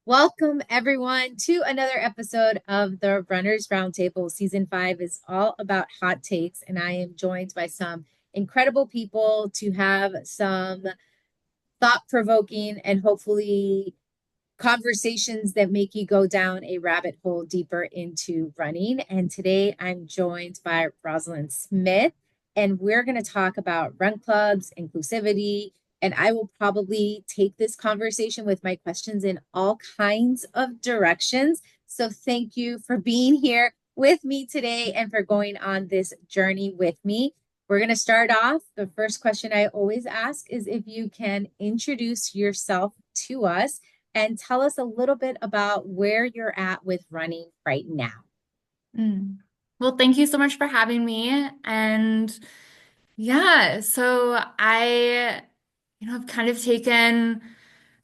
Welcome, everyone, to another episode of the Runners Roundtable. Season 5 is all about hot takes, and I am joined by some incredible people to have some thought provoking and hopefully conversations that make you go down a rabbit hole deeper into running. And today I'm joined by Rosalind Smith, and we're going to talk about run clubs, inclusivity, and I will probably take this conversation with my questions in all kinds of directions. So thank you for being here with me today and for going on this journey with me. We're going to start off. The first question I always ask is if you can introduce yourself to us and tell us a little bit about where you're at with running right now. Mm. Well, thank you so much for having me. And yeah, so I've kind of taken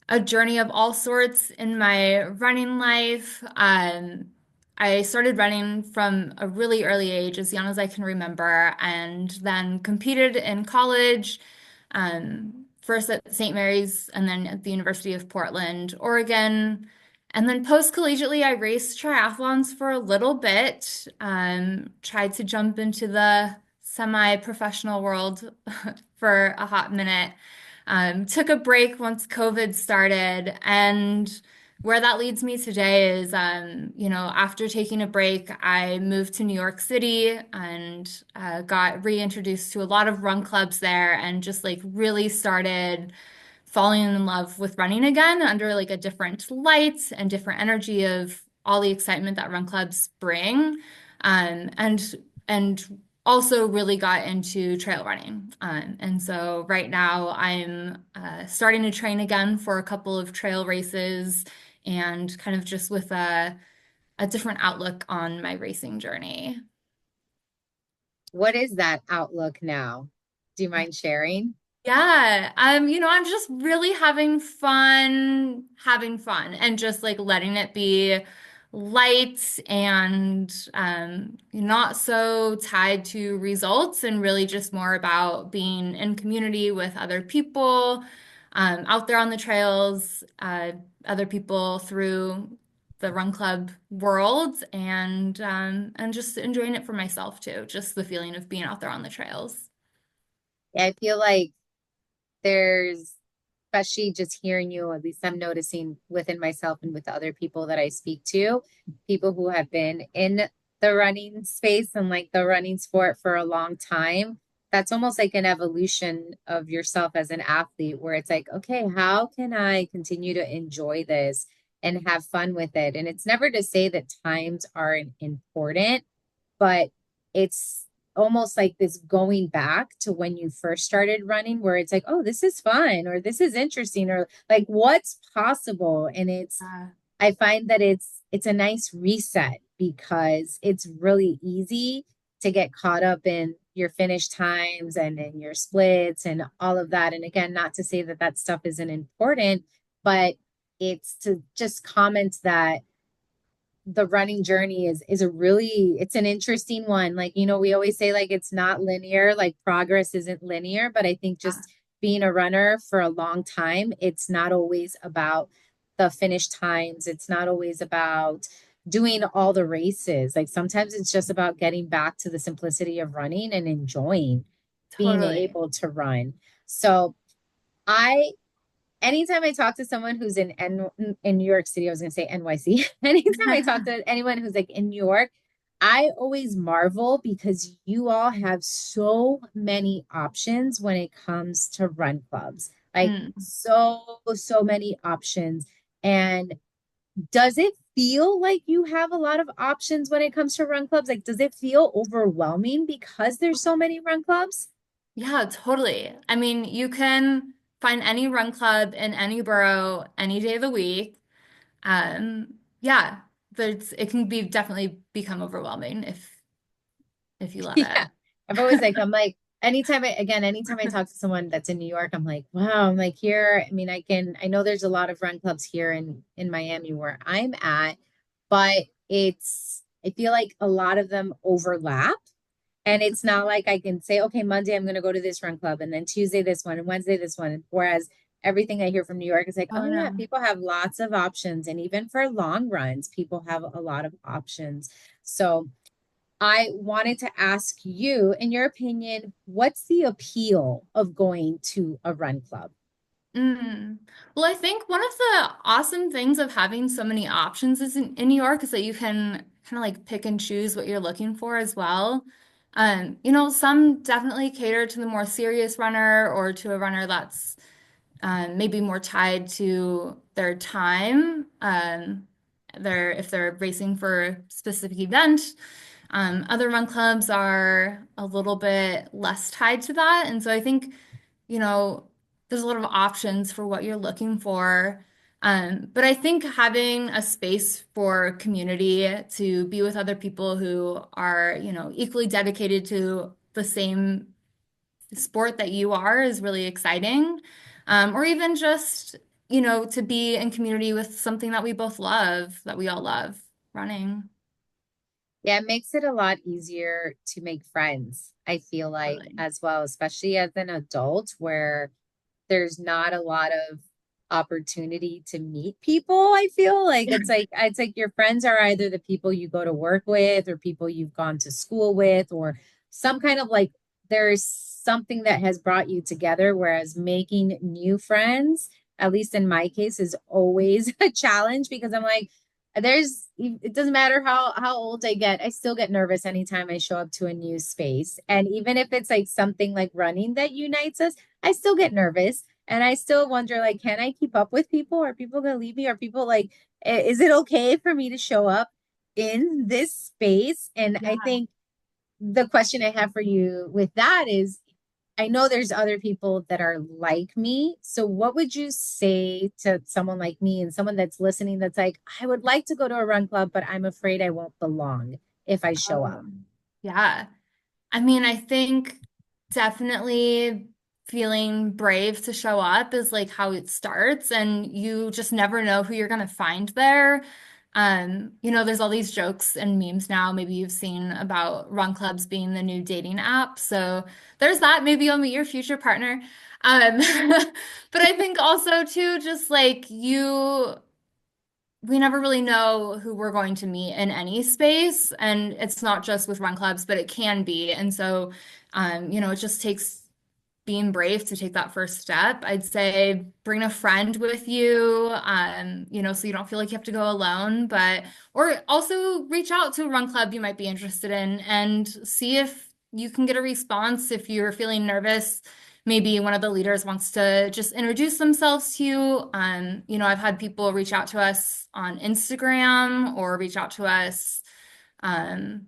a journey of all sorts in my running life. I started running from a really early age, as young as I can remember, and then competed in college, first at St. Mary's and then at the University of Portland, Oregon. And then post-collegiately, I raced triathlons for a little bit, tried to jump into the semi-professional world for a hot minute. Took a break once COVID started, and where that leads me today is, after taking a break, I moved to New York City and got reintroduced to a lot of run clubs there, and just like really started falling in love with running again under like a different light and different energy of all the excitement that run clubs bring. And also really got into trail running. And so right now I'm starting to train again for a couple of trail races and kind of just with a different outlook on my racing journey. What is that outlook now? Do you mind sharing? Yeah, I'm just really having fun and just like letting it be light and not so tied to results and really just more about being in community with other people out there on the trails, other people through the run club world and just enjoying it for myself too, just the feeling of being out there on the trails. Yeah, I feel like there's, especially just hearing you, at least I'm noticing within myself and with the other people that I speak to, people who have been in the running space and like the running sport for a long time. That's almost like an evolution of yourself as an athlete, where it's like, okay, how can I continue to enjoy this and have fun with it? And it's never to say that times aren't important, but it's almost like this going back to when you first started running where it's like, oh, this is fun or this is interesting or like what's possible. And it's, I find that it's a nice reset because it's really easy to get caught up in your finish times and in your splits and all of that. And again, not to say that that stuff isn't important, but it's to just comment that the running journey is a really, it's an interesting one. Like, we always say like it's not linear, like progress isn't linear, but I think just being a runner for a long time, it's not always about the finish times. It's not always about doing all the races. Like sometimes it's just about getting back to the simplicity of running and enjoying being Totally. able to run. So I anytime I talk to someone who's in New York City, I was going to say NYC. Anytime I talk to anyone who's like in New York, I always marvel because you all have so many options when it comes to run clubs. Like Mm. so many options. And does it feel like you have a lot of options when it comes to run clubs? Like, does it feel overwhelming because there's so many run clubs? Yeah, totally. I mean, you can find any run club in any borough any day of the week. Yeah, it can be definitely become overwhelming if you let Yeah. it. I've always like, I'm like, anytime I talk to someone that's in New York, I'm like, wow, I'm like here. I mean, I know there's a lot of run clubs here in Miami where I'm at, but I feel like a lot of them overlap. And it's not like I can say, okay, Monday I'm going to go to this run club and then Tuesday this one and Wednesday this one. Whereas everything I hear from New York is like, Oh oh yeah, no. people have lots of options. And even for long runs, people have a lot of options. So I wanted to ask you, in your opinion, what's the appeal of going to a run club? Mm. Well, I think one of the awesome things of having so many options is in New York is that you can kind of like pick and choose what you're looking for as well. Some definitely cater to the more serious runner or to a runner that's maybe more tied to their time. If they're racing for a specific event. Other run clubs are a little bit less tied to that. And so I think, you know, there's a lot of options for what you're looking for. But I think having a space for community to be with other people who are, equally dedicated to the same sport that you are is really exciting. Or even just, to be in community with something that we both love, that we all love, running. Yeah, it makes it a lot easier to make friends, I feel like, Totally. as well, especially as an adult where there's not a lot of opportunity to meet people. I feel like it's like your friends are either the people you go to work with or people you've gone to school with or some kind of like there's something that has brought you together, whereas making new friends, at least in my case, is always a challenge because I'm like, it doesn't matter how old I get, I still get nervous anytime I show up to a new space. And even if it's like something like running that unites us, I still get nervous. And I still wonder, like, can I keep up with people? Are people going to leave me? Are people like, is it okay for me to show up in this space? And I Yeah. think the question I have for you with that is I know there's other people that are like me. So, what would you say to someone like me and someone that's listening that's like, I would like to go to a run club, but I'm afraid I won't belong if I show up? Oh, yeah. I mean, I think definitely feeling brave to show up is like how it starts, and you just never know who you're gonna find there. There's all these jokes and memes now, maybe you've seen about run clubs being the new dating app. So there's that. Maybe you'll meet your future partner. Um, but I think also too, just like we never really know who we're going to meet in any space. And it's not just with run clubs, but it can be. And so, it just takes being brave to take that first step. I'd say bring a friend with you, so you don't feel like you have to go alone, or also reach out to a run club you might be interested in and see if you can get a response if you're feeling nervous. Maybe one of the leaders wants to just introduce themselves to you. I've had people reach out to us on Instagram or reach out to us, um,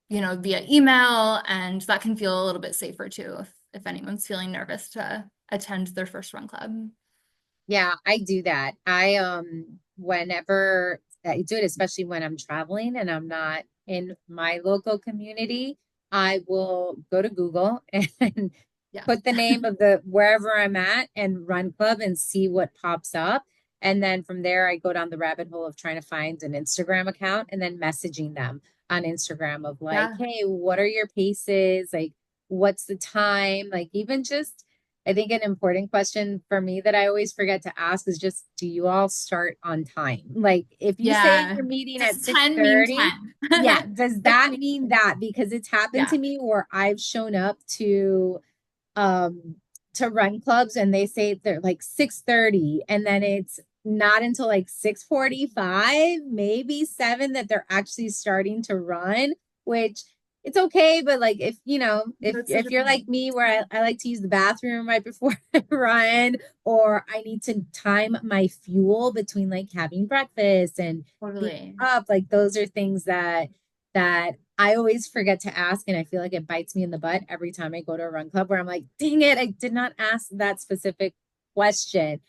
via email, and that can feel a little bit safer too if anyone's feeling nervous to attend their first run club. Yeah, I do that. Whenever I do it, especially when I'm traveling and I'm not in my local community, I will go to Google and Yeah. put the name of the wherever I'm at and run club and see what pops up. And then from there, I go down the rabbit hole of trying to find an Instagram account and then messaging them on Instagram of like, Yeah. hey, what are your paces? Like, what's the time? Like, even just I think an important question for me that I always forget to ask is just, do you all start on time? Like, if you say Yeah. you're meeting at Does 10 mean 6:30, 10? yeah, does that mean that? Because it's happened Yeah. to me where I've shown up um to run clubs and they say they're like 6:30 and then it's not until like 6:45, maybe 7 that they're actually starting to run, which it's okay, but like if That's such if a you're like pain. me where I like to use the bathroom right before I run, or I need to time my fuel between like having breakfast and being Totally. up, like those are things that I always forget to ask. And I feel like it bites me in the butt every time I go to a run club where I'm like, dang it, I did not ask that specific question.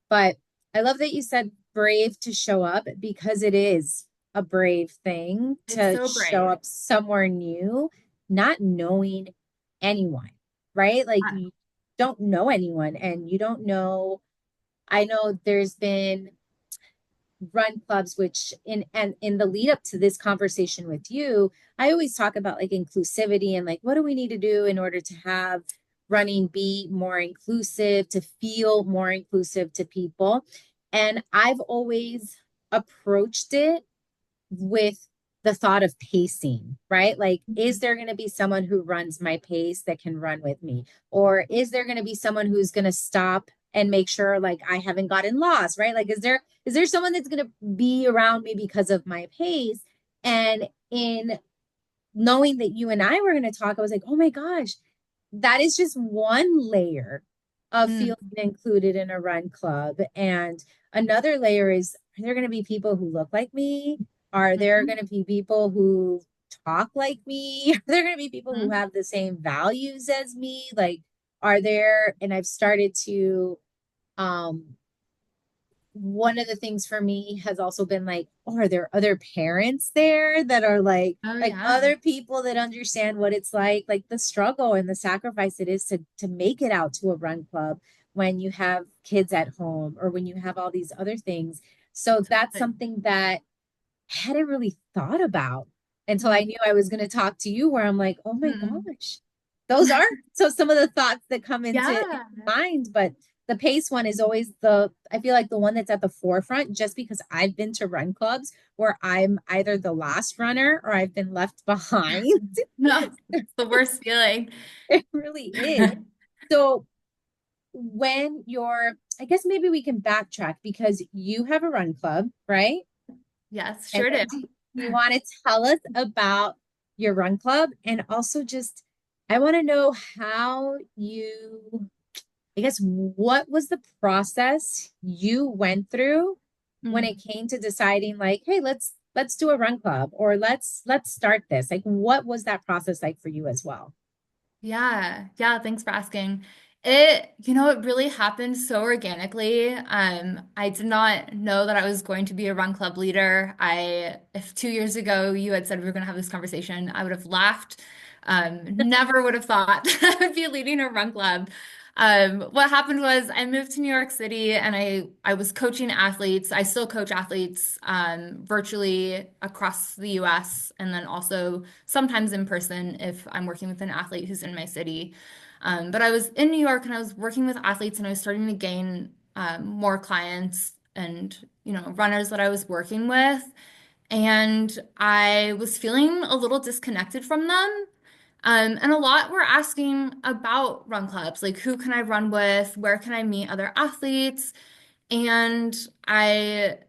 But I love that you said brave to show up because it is a brave thing It's to so show brave. up somewhere new, not knowing anyone, right? Like Uh, you don't know anyone and you don't know. I know there's been run clubs which in the lead up to this conversation with you, I always talk about like inclusivity and like what do we need to do in order to have running be more inclusive, to feel more inclusive to people. And I've always approached it with the thought of pacing, right? Like, is there going to be someone who runs my pace that can run with me? Or is there going to be someone who's going to stop and make sure like I haven't gotten lost, right? Like, is there someone that's going to be around me because of my pace? And in knowing that you and I were going to talk, I was like, oh my gosh, that is just one layer of Mm, feeling included in a run club. And another layer is, are there going to be people who look like me? Are there mhm, going to be people who talk like me? Are there going to be people who mhm. have the same values as me? Like, are there, and I've started to um one of the things for me has also been like, oh, are there other parents there that are Oh like yeah, other people that understand what it's like the struggle and the sacrifice it is to make it out to a run club when you have kids at home or when you have all these other things. So that's exactly. something that I hadn't really thought about until I Mm, knew I was going to talk to you, where I'm like, oh my mm. gosh, those are so some of the thoughts that come into Yeah. mind. But the pace one is always I feel like the one that's at the forefront, just because I've been to run clubs where I'm either the last runner or I've been left behind. No, it's the worst feeling. It really is. So I guess maybe we can backtrack because you have a run club, right? Yes, And sure do. do you want to tell us about your run club? And also just, I want to know how I guess, what was the process you went through when it Mm. came to deciding like, hey, let's do a run club or let's start this. Like, what was that process like for you as well? Yeah, yeah, thanks for asking. It really happened so organically. I did not know that I was going to be a run club leader. If 2 years ago you had said we were going to have this conversation, I would have laughed. Never would have thought I would be leading a run club. What happened was I moved to New York City and I was coaching athletes. I still coach athletes virtually across the US and then also sometimes in person if I'm working with an athlete who's in my city. But I was in New York and I was working with athletes and I was starting to gain more clients and runners that I was working with. And I was feeling a little disconnected from them. And a lot were asking about run clubs, like who can I run with? Where can I meet other athletes? And I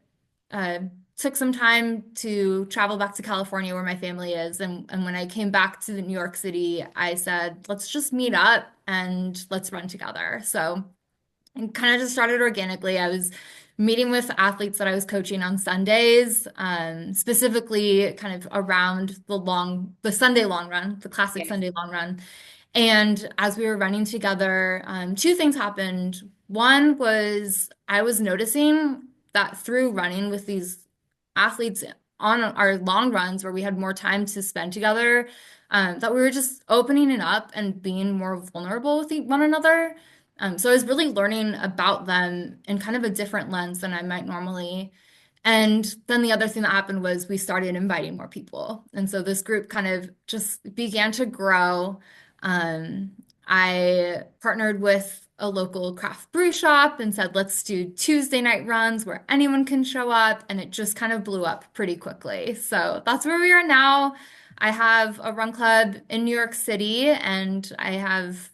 uh, took some time to travel back to California where my family is. And when I came back to New York City, I said, let's just meet up and let's run together. So and kind of just started organically. I was meeting with athletes that I was coaching on Sundays, specifically kind of around the Sunday long run, the classic Yeah. Sunday long run. And as we were running together, two things happened. One was I was noticing that through running with these athletes on our long runs where we had more time to spend together, that we were just opening it up and being more vulnerable with one another. So I was really learning about them in kind of a different lens than I might normally. And then the other thing that happened was we started inviting more people. And so this group kind of just began to grow. I partnered with a local craft brew shop and said, let's do Tuesday night runs where anyone can show up. And it just kind of blew up pretty quickly. So that's where we are now. I have a run club in New York City and I have,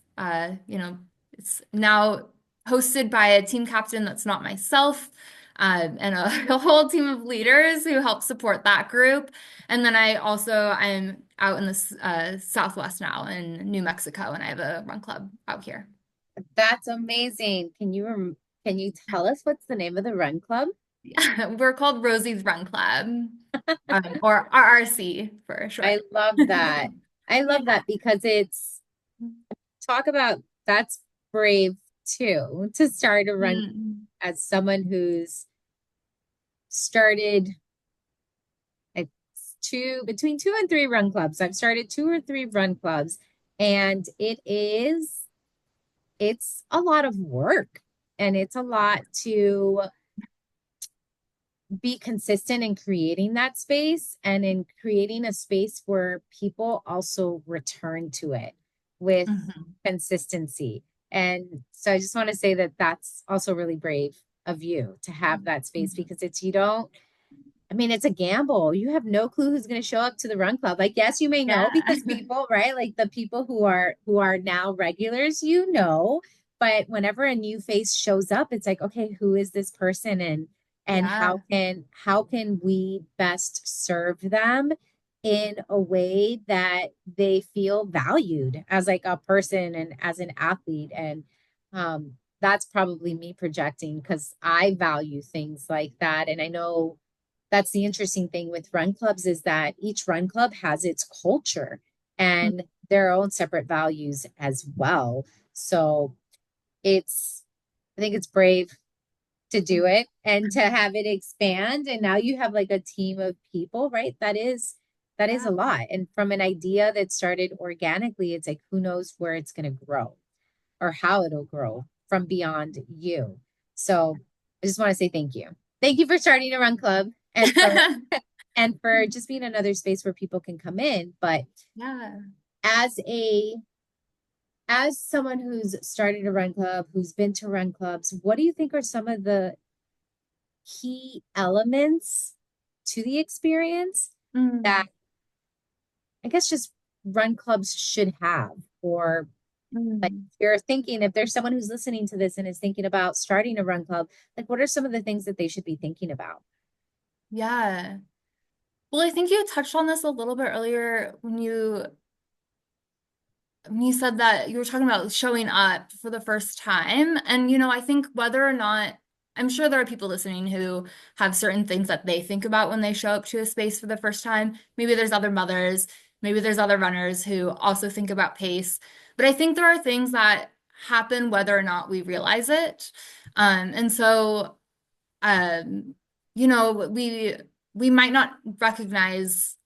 it's now hosted by a team captain that's not myself, and a whole team of leaders who help support that group. And then I'm out in the Southwest now in New Mexico, and I have a run club out here. That's amazing. Can you tell us what's the name of the run club? We're called Rosie's Run Club, or RRC for I short. love that. I Yeah. love that because it's talk about that's brave too, to start a run Mm. as someone who's started like between two and three run clubs. I've started two or three run clubs, and it's a lot of work, and it's a lot to be consistent in creating that space and in creating a space where people also return to it. with Mhm. consistency. And so I just want to say that that's also really brave of you to have that space, Mhm. because it's, you don't, I mean, it's a gamble. You have no clue who's going to show up to the run club. Like, yes, you may know Yeah. because people, right? Like the people who are now regulars, you know, but whenever a new face shows up, it's like, okay, who is this person, and Yeah. how can we best serve them in a way that they feel valued as like a person and as an athlete. And that's probably me projecting because I value things like that. And I know that's the interesting thing with run clubs, is that each run club has its culture and their own separate values as well. So it's, I think it's brave to do it and to have it expand. And now you have like a team of people, right? That is Yeah. a lot. And from an idea that started organically, it's like, who knows where it's going to grow or how it'll grow from beyond you. So I just want to say thank you. Thank you for starting a run club, and for just being another space where people can come in. But Yeah. as a as someone who's started a run club, who's been to run clubs, what do you think are some of the key elements to the experience that Mm. I guess just run clubs should have? Or like, Mm. if you're thinking, if there's someone who's listening to this and is thinking about starting a run club, like what are some of the things that they should be thinking about? Yeah. Well, I think you touched on this a little bit earlier when you said that you were talking about showing up for the first time. And, I think whether or not, I'm sure there are people listening who have certain things that they think about when they show up to a space for the first time. Maybe there's other mothers, maybe there's other runners who also think about pace. But I think there are things that happen whether or not we realize it. And so um, we might not recognize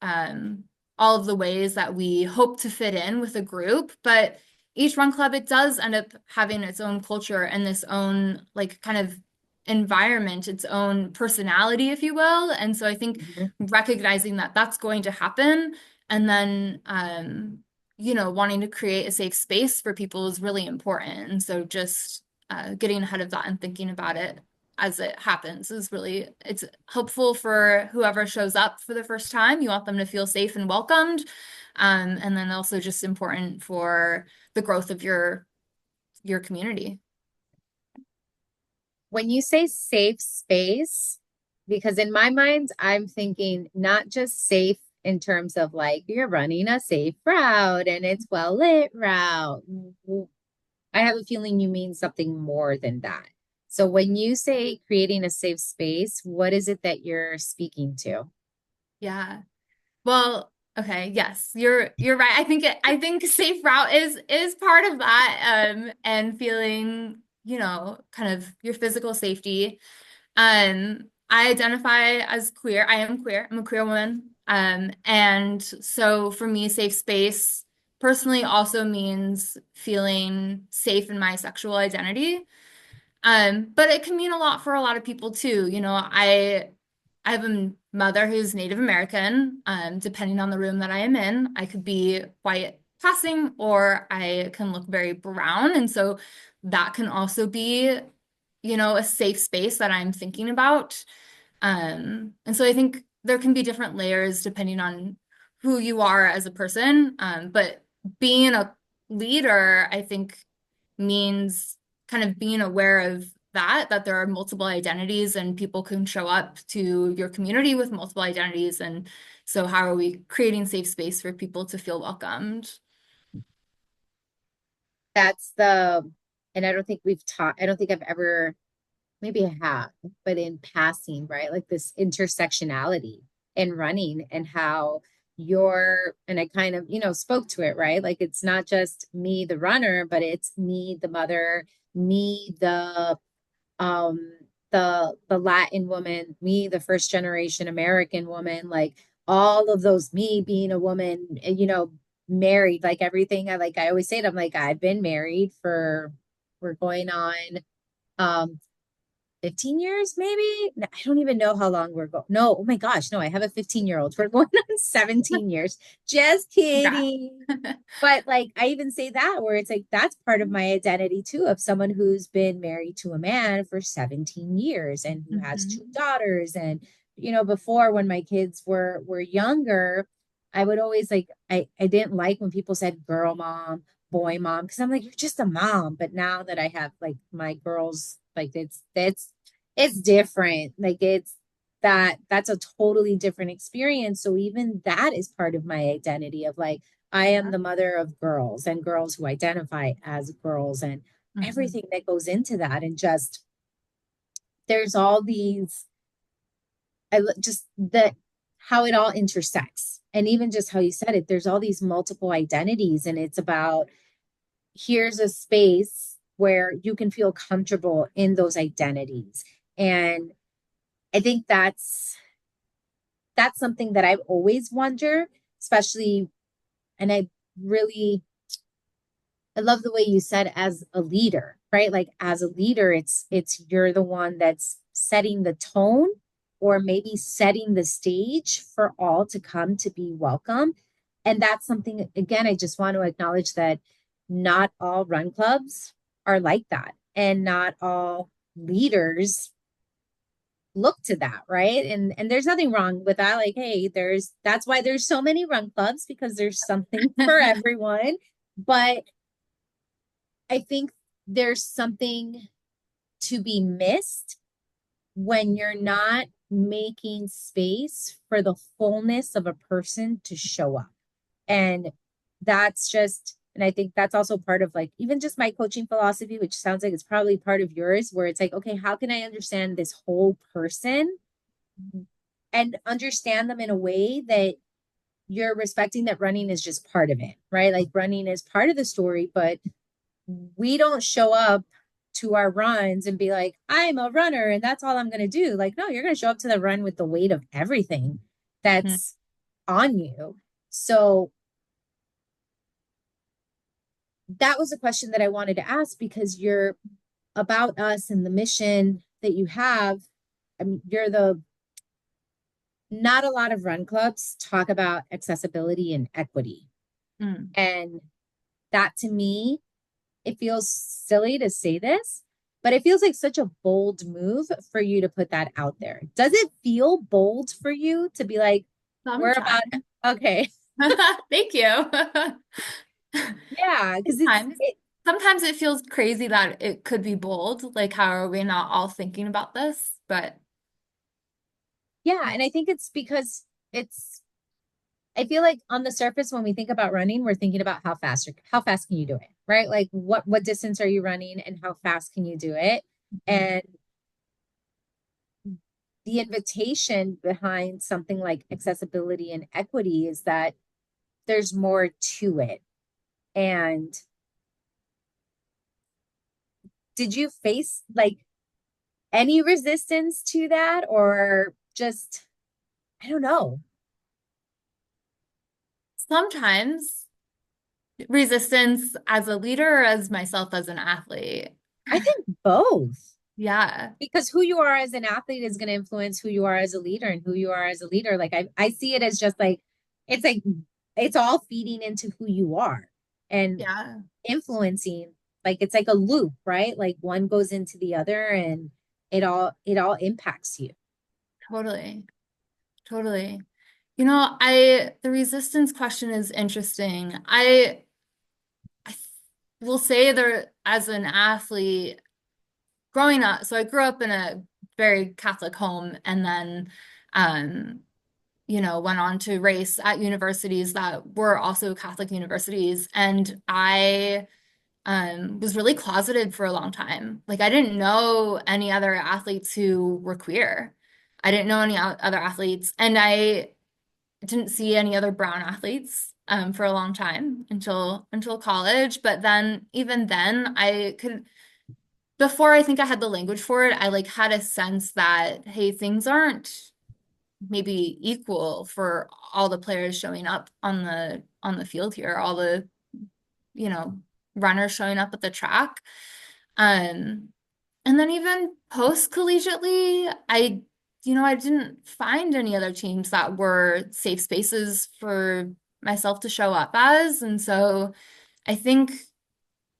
all of the ways that we hope to fit in with a group, but each run club, it does end up having its own culture and this own like kind of environment, its own personality, if you will. And so I think Mhm. recognizing that that's going to happen, and then wanting to create a safe space for people is really important. And so just getting ahead of that and thinking about it as it happens is really, it's helpful for whoever shows up for the first time. You want them to feel safe and welcomed. And then also just important for the growth of your community. When you say safe space, because in my mind, I'm thinking not just safe in terms of like you're running a safe route and it's well lit route. I have a feeling you mean something more than that. So when you say creating a safe space, what is it that you're speaking to? Yeah. Well, okay, yes, you're right. I think safe route is part of that, and feeling, kind of your physical safety. I identify as queer. I am queer. I'm a queer woman. And so for me, safe space personally also means feeling safe in my sexual identity. But it can mean a lot for a lot of people too. I have a mother who's Native American. Depending on the room that I am in, I could be white passing or I can look very brown. And so that can also be, a safe space that I'm thinking about. And so I think there can be different layers depending on who you are as a person. But being a leader, I think, means kind of being aware of that there are multiple identities and people can show up to your community with multiple identities. And so how are we creating safe space for people to feel welcomed? That's the, and I don't think we've taught, I don't think I've ever, maybe I have, but in passing, right? Like this intersectionality in running and how you're, and I kind of, spoke to it, right? Like it's not just me, the runner, but it's me, the mother, me, um the Latin woman, me, the first generation American woman, like all of those, me being a woman, and married, like everything. I always say it, I'm like, I've been married for, we're going on um 15 years, maybe. No, I don't even know how long we're going. No, oh my gosh, no, I have a 15-year-old. We're going on 17 years. Just Congrats. kidding. But like I even say that where it's like that's part of my identity too, of someone who's been married to a man for 17 years and who has two Hmm. daughters. And before when my kids were younger, I would always like I didn't like when people said girl mom, boy mom, because I'm like, you're just a mom. But now that I have like my girls, like it's different. Like that's a totally different experience. So even that is part of my identity of like I am Yeah. the mother of girls and girls who identify as girls and Hmm. everything that goes into that. And just there's all these, just that how it all intersects. And even just how you said it, there's all these multiple identities. And it's about here's a space where you can feel comfortable in those identities. And I think that's something that I've always wondered, especially, and I love the way you said as a leader, right? Like as a leader, it's you're the one that's setting the tone or maybe setting the stage for all to come to be welcome. And that's something again, I just want to acknowledge that not all run clubs are like that. And not all leaders look to that, right? And there's nothing wrong with that. Like, hey, that's why there's so many run clubs because there's something for everyone. But I think there's something to be missed when you're not making space for the fullness of a person to show up. And that's just, and I think that's also part of like even just my coaching philosophy, which sounds like it's probably part of yours, where it's like, okay, how can I understand this whole person and understand them in a way that you're respecting that running is just part of it, right? Like running is part of the story, but we don't show up to our runs and be like, I'm a runner and that's all I'm going to do. Like, no, you're going to show up to the run with the weight of everything that's on you. So that was a question that I wanted to ask because you're about us and the mission that you have. I mean, not a lot of run clubs talk about accessibility and equity. Mm. And that to me, it feels silly to say this, but it feels like such a bold move for you to put that out there. Does it feel bold for you to be like, we're about, Sometimes. okay, Thank you. yeah, because Sometimes. Sometimes it feels crazy that it could be bold. Like, how are we not all thinking about this? But yeah, and I think it's because it's, I feel like on the surface, when we think about running, we're thinking about how fast can you do it, right? Like what distance are you running and how fast can you do it? And the invitation behind something like accessibility and equity is that there's more to it. And did you face like any resistance to that or just, I don't know. sometimes resistance as a leader or as myself as an athlete. I think both. Yeah. Because who you are as an athlete is going to influence who you are as a leader and who you are as a leader. Like I see it as just like it's all feeding into who you are and Yeah. influencing. Like it's like a loop, right? Like one goes into the other and it all impacts you. Totally. Totally. The resistance question is interesting. I will say there as an athlete growing up, so I grew up in a very Catholic home and then um, went on to race at universities that were also Catholic universities. And I was really closeted for a long time. Like I didn't know any other athletes who were queer. I didn't know any other athletes, and I didn't see any other brown athletes for a long time until college. But then even then, I could before I think I had the language for it, I like had a sense that hey, things aren't maybe equal for all the players showing up on the field here, all the you know runners showing up at the track. Um, And then even post-collegiately, I didn't find any other teams that were safe spaces for myself to show up as. And so I think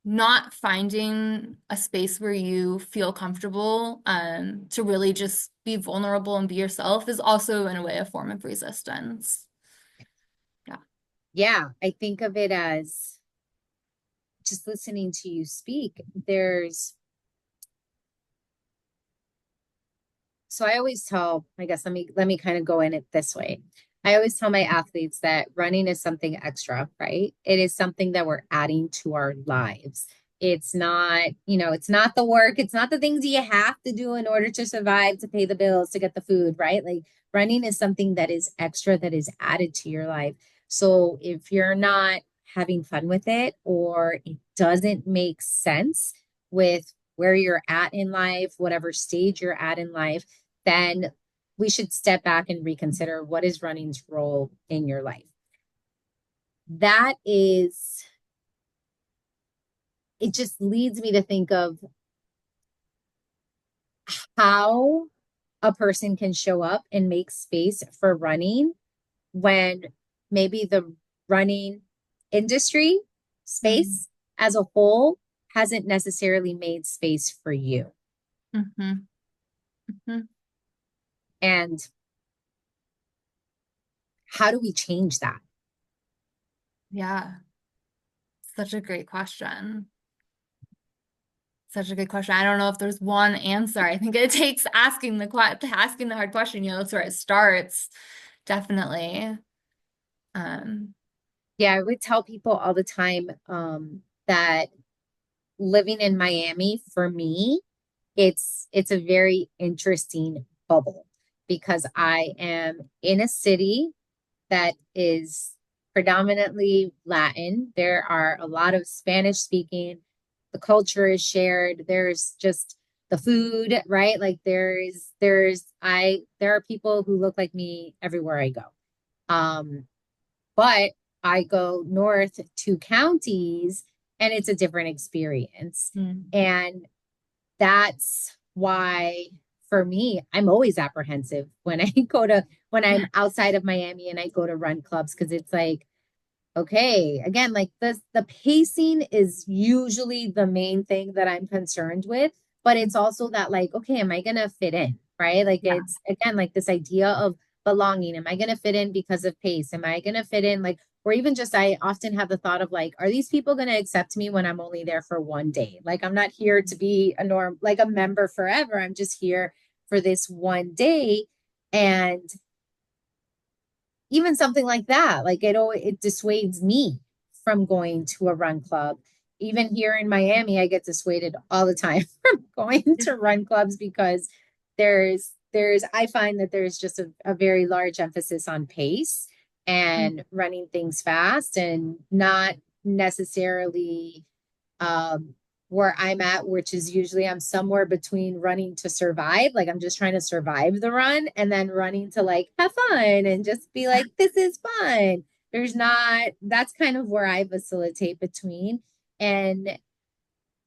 not finding a space where you feel comfortable to really just be vulnerable and be yourself is also in a way a form of resistance. Yeah. Yeah, I think of it as just listening to you speak. So I always tell, I guess let me kind of go in it this way. I always tell my athletes that running is something extra, right? It is something that we're adding to our lives. It's not, it's not the work, it's not the things you have to do in order to survive, to pay the bills, to get the food, right? Like running is something that is extra, that is added to your life. So if you're not having fun with it, or it doesn't make sense with where you're at in life, whatever stage you're at in life, then we should step back and reconsider what is running's role in your life. That is, it just leads me to think of how a person can show up and make space for running when maybe the running industry Mm-hmm. space as a whole hasn't necessarily made space for you. Mm-hmm. Mm-hmm. And how do we change that? Yeah. Such a great question. Such a good question. I don't know if there's one answer. I think it takes asking the hard question, that's where it starts. Definitely. Um, Yeah, I would tell people all the time that living in Miami for me, it's a very interesting bubble because I am in a city that is predominantly Latin. There are a lot of Spanish speaking. The culture is shared. There's just the food, right? Like there are people who look like me everywhere I go. But I go north 2 counties and it's a different experience. mm, And that's why for me, I'm always apprehensive when when I'm outside of Miami and I go to run clubs because it's like, okay, again, like the pacing is usually the main thing that I'm concerned with, but it's also that like, okay, am I gonna fit in? Right? Like yeah. it's again like this idea of belonging. Am I gonna fit in because of pace? Am I gonna fit in like or even just I often have the thought of like, are these people gonna accept me when I'm only there for 1 day? Like I'm not here to be like a member forever. I'm just here for this 1 day. And even something like that, like it dissuades me from going to a run club. Even here in Miami, I get dissuaded all the time from going to run clubs because there's I find that there's just a very large emphasis on pace and running things fast and not necessarily um, where I'm at, which is usually I'm somewhere between running to survive, like I'm just trying to survive the run, and then running to like have fun and just be like, this is fun. There's not, that's kind of where I facilitate between. And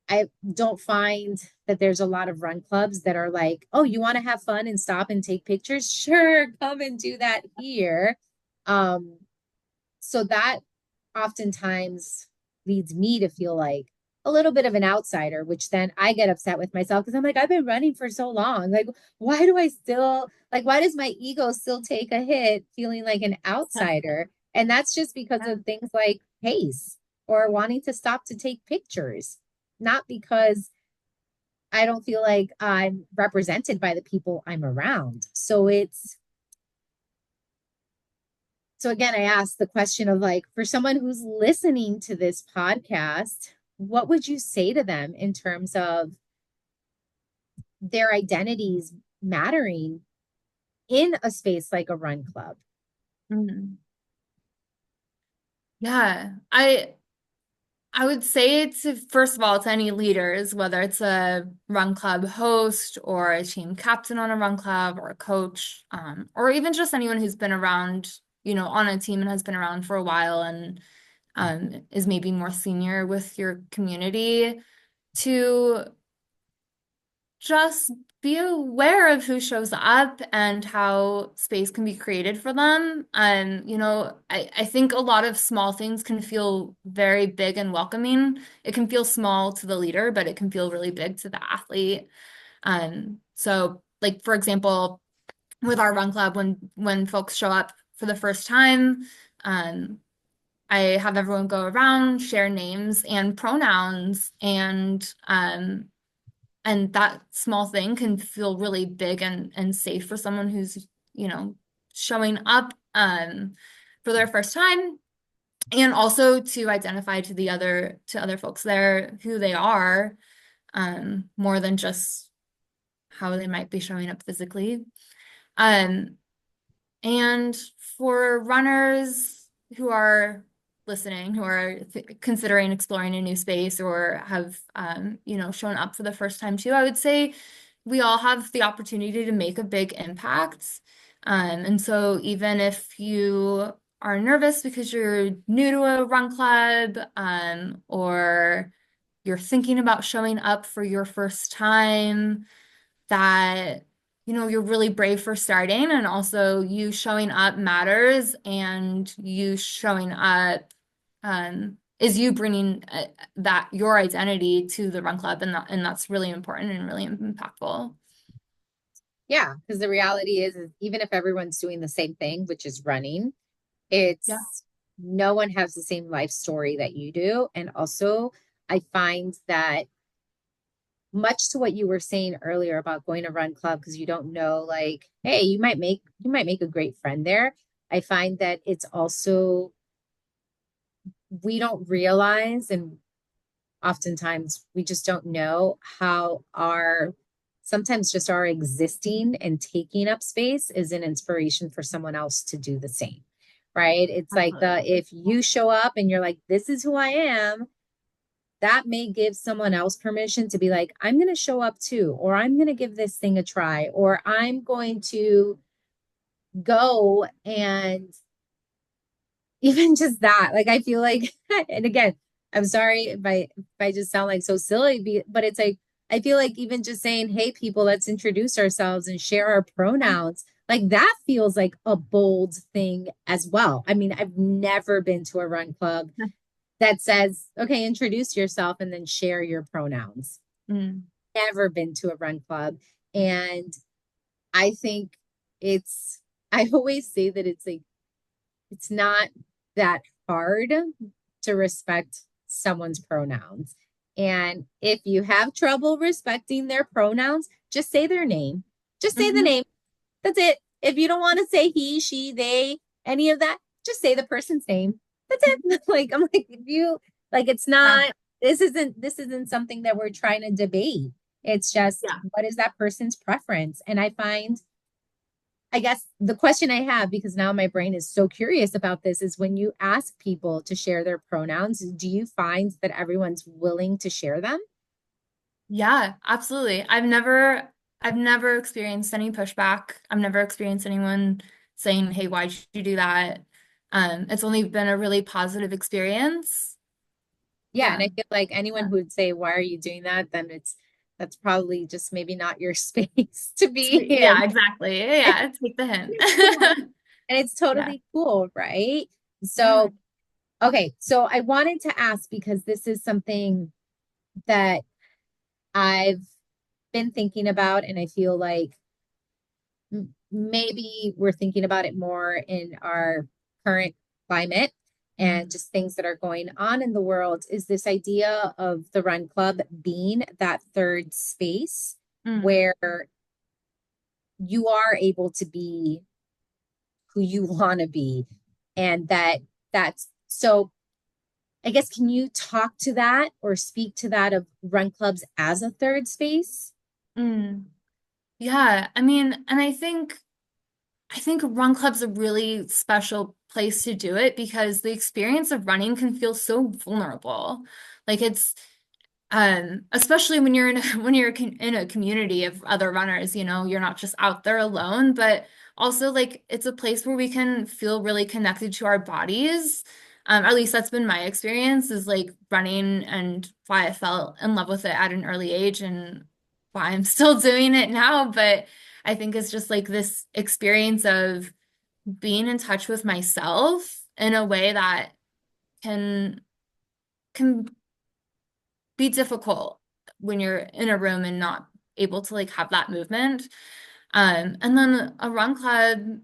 I don't find that there's a lot of run clubs that are like, oh, you want to have fun and stop and take pictures? Sure, come and do that here. Um, so that oftentimes leads me to feel like a little bit of an outsider, which then I get upset with myself because I'm like, I've been running for so long. Like, why do I still, like, why does my ego still take a hit feeling like an outsider? And that's just because Yeah. of things like pace or wanting to stop to take pictures, not because I don't feel like I'm represented by the people I'm around. So again, I asked the question of like, for someone who's listening to this podcast, what would you say to them in terms of their identities mattering in a space like a run club? Mhm. Yeah. I would say to, first of all, to any leaders, whether it's a run club host or a team captain on a run club or a coach, or even just anyone who's been around, on a team and has been around for a while and is maybe more senior with your community, to just be aware of who shows up and how space can be created for them. I think a lot of small things can feel very big and welcoming. It can feel small to the leader, but it can feel really big to the athlete. So like for example, with our run club, when folks show up for the first time, um, I have everyone go around, share names and pronouns, and that small thing can feel really big and safe for someone who's, showing up for their first time, and also to identify to other folks there who they are, more than just how they might be showing up physically. Um, And for runners who are listening, who are considering exploring a new space or have, shown up for the first time too, I would say we all have the opportunity to make a big impact. And so even if you are nervous because you're new to a run club, or you're thinking about showing up for your first time, that you're really brave for starting, and also you showing up matters, and you showing up is you bringing that your identity to the run club, and that's really important and really impactful. Yeah, because the reality is even if everyone's doing the same thing, which is running, Yeah. it's no one has the same life story that you do. And also, I find that much to what you were saying earlier about going to run club because you don't know, like, hey, you might make a great friend there. I find that it's also we don't realize, and oftentimes we just don't know how our sometimes just our existing and taking up space is an inspiration for someone else to do the same, right? It's like Absolutely. if you show up and you're like, this is who I am, that may give someone else permission to be like, I'm going to show up too, or I'm going to give this thing a try, or I'm going to go and even just that, like, I feel like, and again, I'm sorry if I just sound like so silly, but it's like, I feel like even just saying, hey, people, let's introduce ourselves and share our pronouns, like that feels like a bold thing as well. I mean, I've never been to a run club that says, okay, introduce yourself and then share your pronouns. Mm. Never been to a run club. And I think it's, I always say that it's like, it's not that hard to respect someone's pronouns. And if you have trouble respecting their pronouns, just say their name. Just say the Mhm. name. That's it. If you don't want to say he, she, they, any of that, just say the person's name. That's it. Like, I'm like, if you like, it's Yeah. not, this isn't something that we're trying to debate. It's just Yeah. what is that person's preference? And I find, I guess the question I have, because now my brain is so curious about this, is when you ask people to share their pronouns, do you find that everyone's willing to share them? Yeah, absolutely. I've never experienced any pushback. I've never experienced anyone saying, "Hey, why'd you do that?" It's only been a really positive experience. Yeah. And Yeah. I feel like anyone Yeah. who would say, why are you doing that? Then that's probably just maybe not your space to be in. Yeah, exactly. Yeah, take the hint. And it's Yeah. totally cool, right? Yeah. So, okay. So I wanted to ask because this is something that I've been thinking about, and I feel like maybe we're thinking about it more in our current climate and Mm. just things that are going on in the world is this idea of the run club being that third space Mm. where you are able to be who you want to be, and that's so I guess can you talk to that or speak to that of run clubs as a third space? Mm. Yeah, I mean, and I think run club's a really special place to do it because the experience of running can feel so vulnerable. Like it's especially when you're in a, when you're in a community of other runners, you're not just out there alone, but also like it's a place where we can feel really connected to our bodies. At least that's been my experience is like running, and why I fell in love with it at an early age, and why I'm still doing it now. But I think it's just like this experience of being in touch with myself in a way that can can be difficult when you're in a room and not able to like have that movement. And then a run club,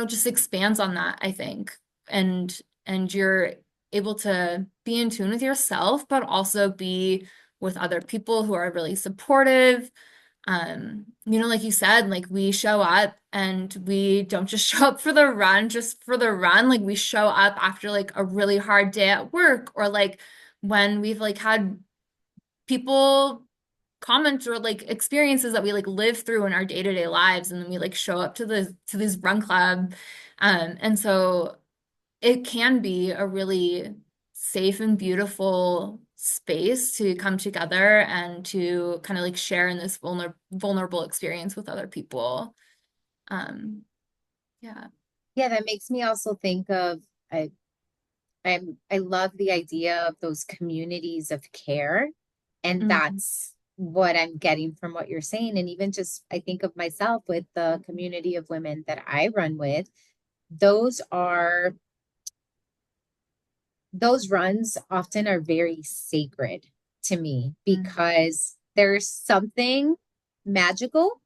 just expands on that, I think. And you're able to be in tune with yourself, but also be with other people who are really supportive. Like you said, like we show up and we don't just show up for the run, just for the run. Like we show up after like a really hard day at work or like when we've like had people comments or like experiences that we like live through in our day-to-day lives and then we like show up to these run club and so it can be a really safe and beautiful space to come together and to kind of like share in this vulnerable experience with other people. um yeah. Yeah, that makes me also think of I love the idea of those communities of care. And Mhm. that's what I'm getting from what you're saying. And even just I think of myself with the community of women that I run with, those are those runs often are very sacred to me because there's something magical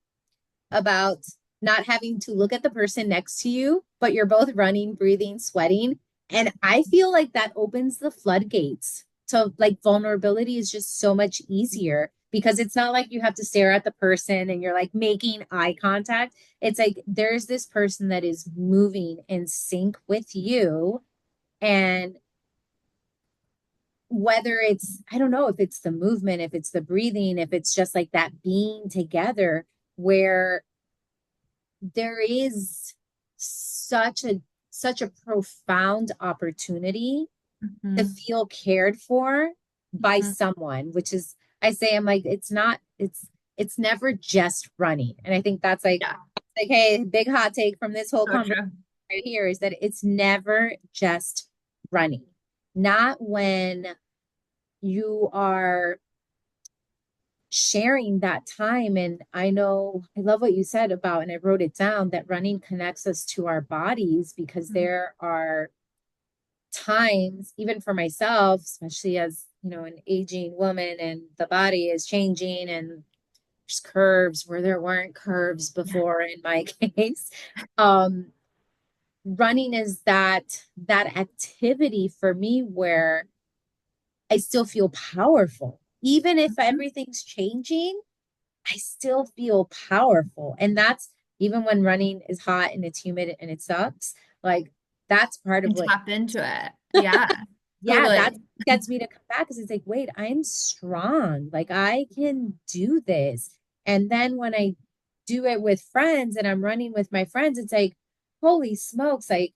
about not having to look at the person next to you, but you're both running, breathing, sweating. And I feel like that opens the floodgates. So, like, vulnerability is just so much easier because it's not like you have to stare at the person and you're like making eye contact. It's like there's this person that is moving in sync with you. And whether it's, I don't know if it's the movement, if it's the breathing, if it's just like that being together where there is such a profound opportunity to Mhm. feel cared for by Mhm. someone, which is I say I'm like it's not it's never just running. And I think that's Yeah, like hey, big hot take from this whole so conversation true. right here is that it's never just running. Not when you are sharing that time. And I know I love what you said about, and I wrote it down, that running connects us to our bodies because Mhm. there are times, even for myself, especially as an aging woman and the body is changing and there's curves where there weren't curves Yeah. before in my case. Um, running is that activity for me where I still feel powerful. Even if Mhm. everything's changing, I still feel powerful. And that's even when running is hot and it's humid and it sucks. Like that's part of And what, tap into it. Yeah, yeah, that totally. gets me to come back because it's like, wait, I'm strong. Like I can do this. And then when I do it with friends and I'm running with my friends, it's like, holy smokes, like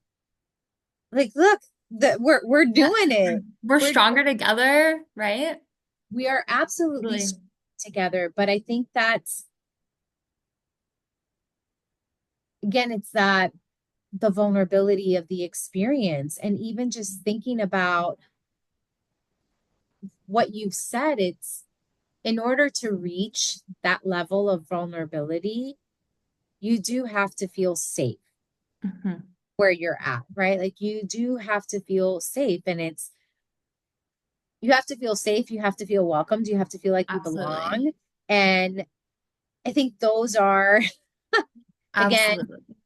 look, we're Yeah. doing it. We're We're stronger together, right? we are absolutely Totally. together. But I think that's again, it's that the vulnerability of the experience. And even just thinking about what you've said, it's in order to reach that level of vulnerability, you do have to feel safe Mhm. where you're at, right? Like you do have to feel safe. And it's, you have to feel safe. You have to feel welcomed. You have to feel like you Absolutely. belong. And I think those are, again,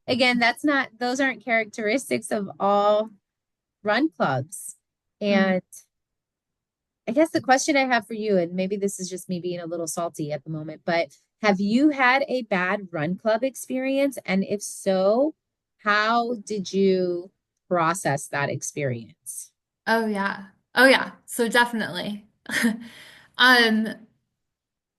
Absolutely. that's not, those aren't characteristics of all run clubs. Mm. And I guess the question I have for you, and maybe this is just me being a little salty at the moment, but have you had a bad run club experience? And if so, how did you process that experience? Oh yeah. Oh yeah. So definitely. Um,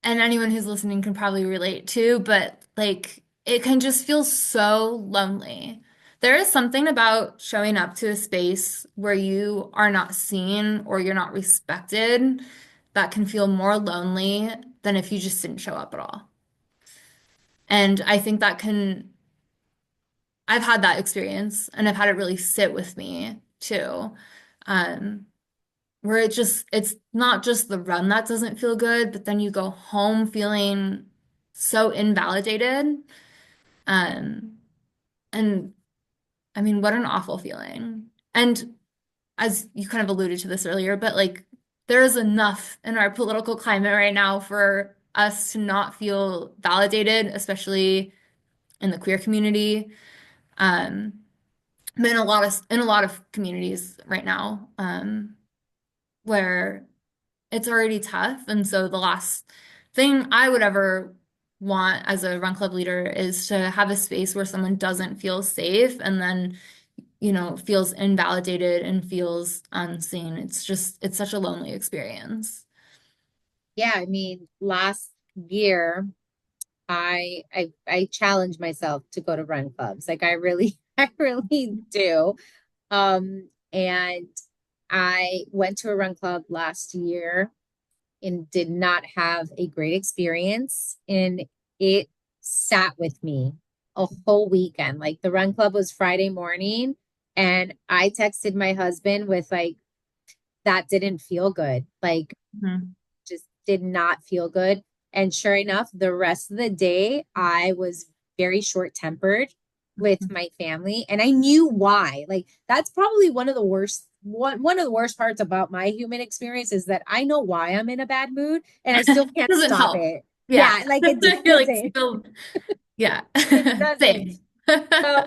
and anyone who's listening can probably relate too, but like it can just feel so lonely. There is something about showing up to a space where you are not seen or you're not respected that can feel more lonely than if you just didn't show up at all. And I think I've had that experience and I've had it really sit with me too. Um, where it's not just the run that doesn't feel good, but then you go home feeling so invalidated. Um, and I mean, what an awful feeling. And as you kind of alluded to this earlier, but like there is enough in our political climate right now for us to not feel validated, especially in the queer community. Um, but in a lot of communities right now, where it's already tough. And so the last thing I would ever want as a run club leader is to have a space where someone doesn't feel safe and then, feels invalidated and feels unseen. It's such a lonely experience. Yeah, I mean, last year I challenge myself to go to run clubs. Like I really I really do. And I went to a run club last year and did not have a great experience. And it sat with me a whole weekend. Like the run club was Friday morning, and I texted my husband with like, that didn't feel good. Like, Mhm. just did not feel good. And sure enough, the rest of the day, I was very short tempered with my family. And I knew why. Like, that's probably one of the worst parts about my human experience is that I know why I'm in a bad mood and I still It can't doesn't stop help. it. Yeah. Yeah, like it You're like doesn't. still, yeah. It doesn't. Same. So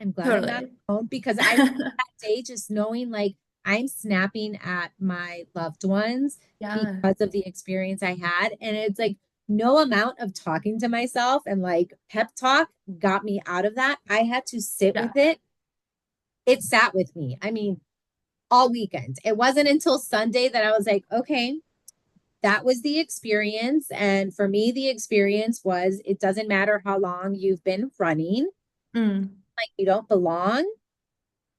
I'm glad I'm not Totally. alone because I remember that day just knowing like I'm snapping at my loved ones Yeah. because of the experience I had. And it's like no amount of talking to myself and like pep talk got me out of that. I had to sit Yeah. with it. It sat with me. I mean, all weekend. It wasn't until Sunday that I was like, okay, that was the experience. And for me, the experience was it doesn't matter how long you've been running, Mm. like you don't belong,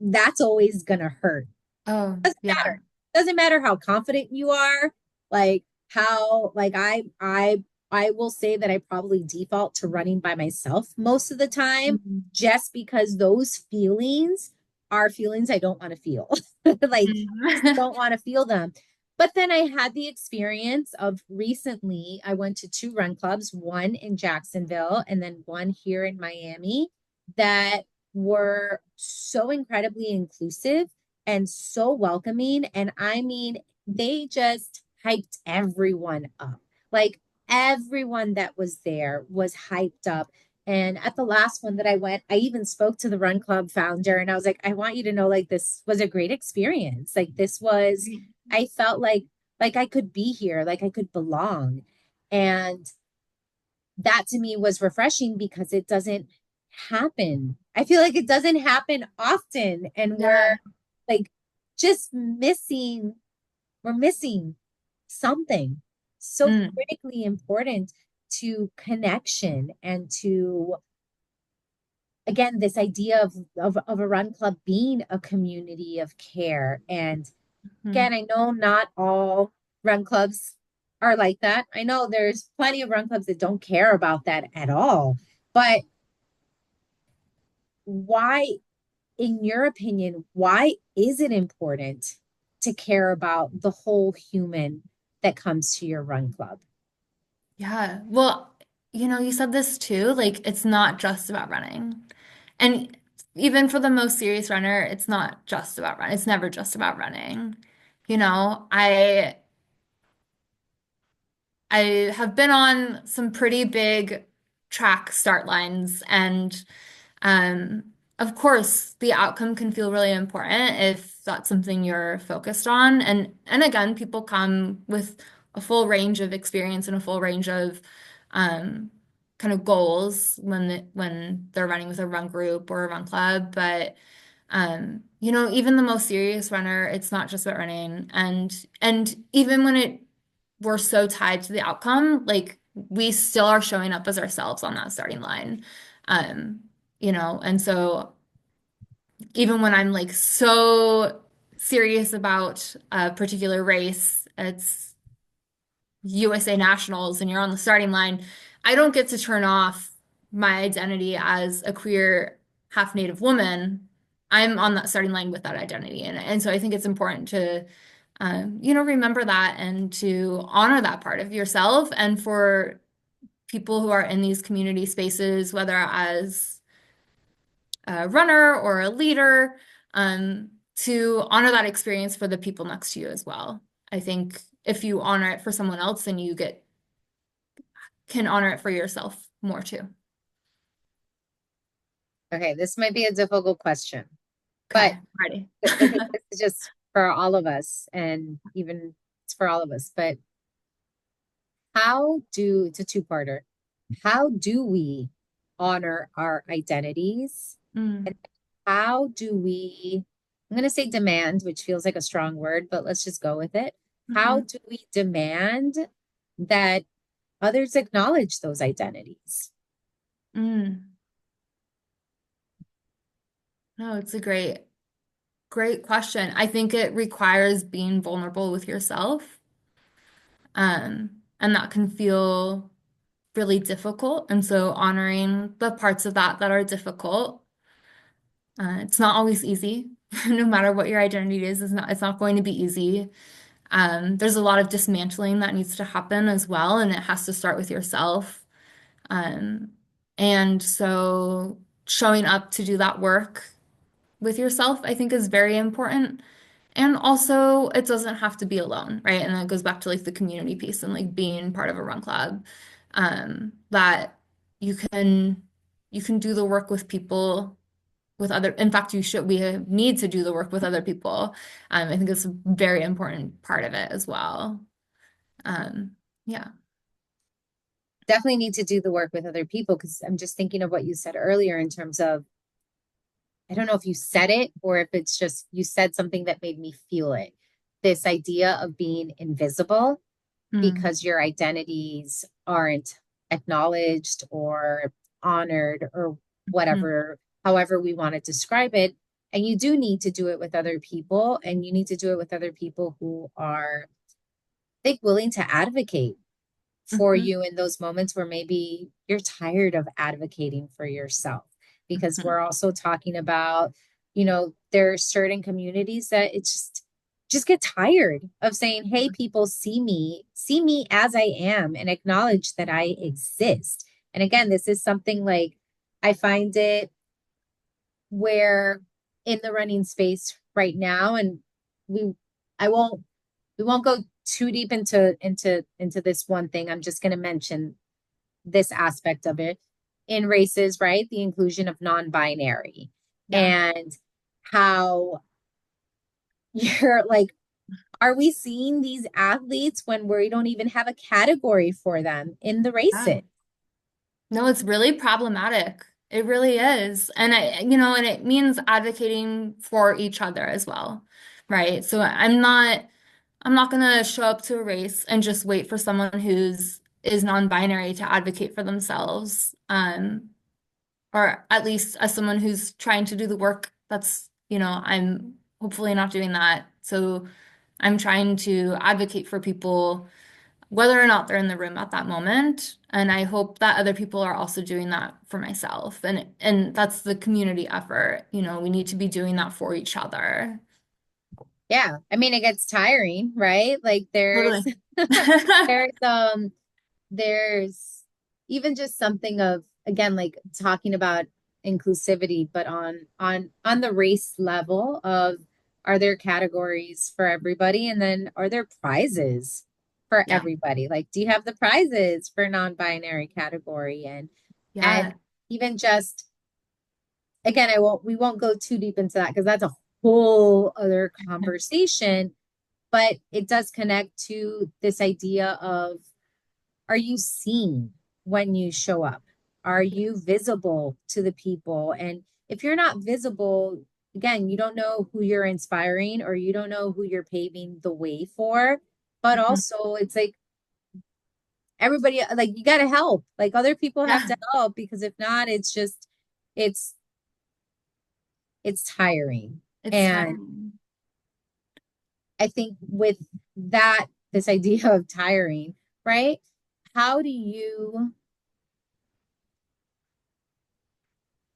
that's always gonna hurt. Oh, Matter. yeah. Doesn't matter how confident you are, like how like I will say that I probably default to running by myself most of the time Mhm. just because those feelings are feelings I don't want to feel. Like Mhm. don't want to feel them. But then I had the experience of recently, I went to two run clubs, one in Jacksonville and then one here in Miami, that were so incredibly inclusive and so welcoming. And I mean, they just hyped everyone up. Like everyone that was there was hyped up. And at the last one that I went, I even spoke to the Run Club founder and I was like, I want you to know, like, this was a great experience. Like, this was, I felt like I could be here, like I could belong. And that to me was refreshing because it doesn't happen. I feel like it doesn't happen often. And Yeah. like just missing, we're missing something so Mm. critically important to connection and to, again, this idea of a run club being a community of care. And again, Mhm. I know not all run clubs are like that. I know there's plenty of run clubs that don't care about that at all. But why, in your opinion, why is it important to care about the whole human that comes to your run club? Yeah. Well, you said this too, like it's not just about running. And even for the most serious runner, it's not just about running. It's never just about running. You know, I I have been on some pretty big track start lines, and um, of course, the outcome can feel really important if that's something you're focused on. And again, people come with a full range of experience and a full range of um, kind of goals when they're running with a run group or a run club. But even the most serious runner, it's not just about running. And even when we're so tied to the outcome, like we still are showing up as ourselves on that starting line. Um, and so even when I'm like so serious about a particular race, it's USA Nationals and you're on the starting line, I don't get to turn off my identity as a queer half Native woman. I'm on that starting line with that identity. And so I think it's important to remember that and to honor that part of yourself. And for people who are in these community spaces, whether as a runner or a leader, to honor that experience for the people next to you as well. I think if you honor it for someone else, then you can honor it for yourself more too. Okay, this might be a difficult question, but Okay, ready. because this is just for all of us, and even it's for all of us, but it's a two-parter. How do we honor our identities? And Mm, how do we, I'm going to say demand, which feels like a strong word, but let's just go with it. How mhm, do we demand that others acknowledge those identities? mm. No, it's a great question. I think it requires being vulnerable with yourself. And that can feel really difficult. And so honoring the parts of that that are difficult, it's not always easy. No matter what your identity is, it's not going to be easy. There's a lot of dismantling that needs to happen as well, and it has to start with yourself. Um, and so showing up to do that work with yourself, I think is very important. And also, it doesn't have to be alone, right? And that goes back to like the community piece and like being part of a run club. That you can you can do the work with people with other. In fact, we need to do the work with other people. I think it's a very important part of it as well. Yeah. Definitely need to do the work with other people because I'm just thinking of what you said earlier in terms of, I don't know if you said it or if it's just you said something that made me feel it. This idea of being invisible Mm, because your identities aren't acknowledged or honored or mm, whatever, however we want to describe it. And you do need to do it with other people, and you need to do it with other people who are, I think, willing to advocate for mhm, you in those moments where maybe you're tired of advocating for yourself. Because mhm. we're also talking about, there are certain communities that it's just get tired of saying, hey, people, see me as I am and acknowledge that I exist. And again, this is something like I find it where in the running space right now, and we I won't we won't go too deep into this one thing. I'm just going to mention this aspect of it in races, right? The inclusion of non-binary Yeah. and how you're like, are we seeing these athletes when we don't even have a category for them in the Yeah. races? No, it's really problematic. It really is. And it means advocating for each other as well, right? So I'm not gonna show up to a race and just wait for someone who's is non-binary to advocate for themselves. Or at least as someone who's trying to do the work I'm hopefully not doing that. So I'm trying to advocate for people whether or not they're in the room at that moment. And I hope that other people are also doing that for myself. And that's the community effort. We need to be doing that for each other. Yeah, I mean, it gets tiring, right? Like there's Totally. there's there's even just something of, again, like talking about inclusivity, but on the race level of, are there categories for everybody, and then are there prizes for Yeah. everybody? Like, do you have the prizes for non-binary category? And Yeah. even just, again, we won't go too deep into that because that's a whole other conversation, but it does connect to this idea of, are you seen when you show up? Are you visible to the people? And if you're not visible, again, you don't know who you're inspiring or you don't know who you're paving the way for. But Mhm. also, it's like everybody, like, you got to help. Like, other people have Yeah. to help because if not, it's, it's tiring. It's And time. I think with that, this idea of tiring, right? How do you,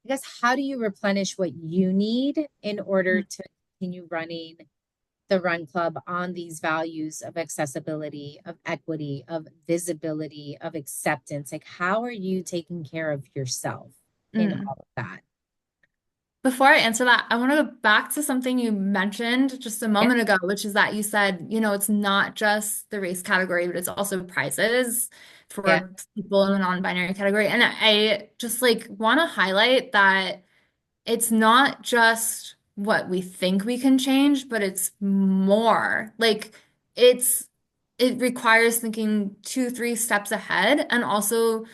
I guess, how do you replenish what you need in order to continue running the Run Club on these values of accessibility, of equity, of visibility, of acceptance? Like, how are you taking care of yourself in Mm. all of that? Before I answer that, I want to go back to something you mentioned just a Yeah, moment ago, which is that you said, it's not just the race category, but it's also prizes yeah, for people in the non-binary category. And I just like want to highlight that it's not just what we think we can change, but it's more. Like it's it requires thinking two, three steps ahead, and also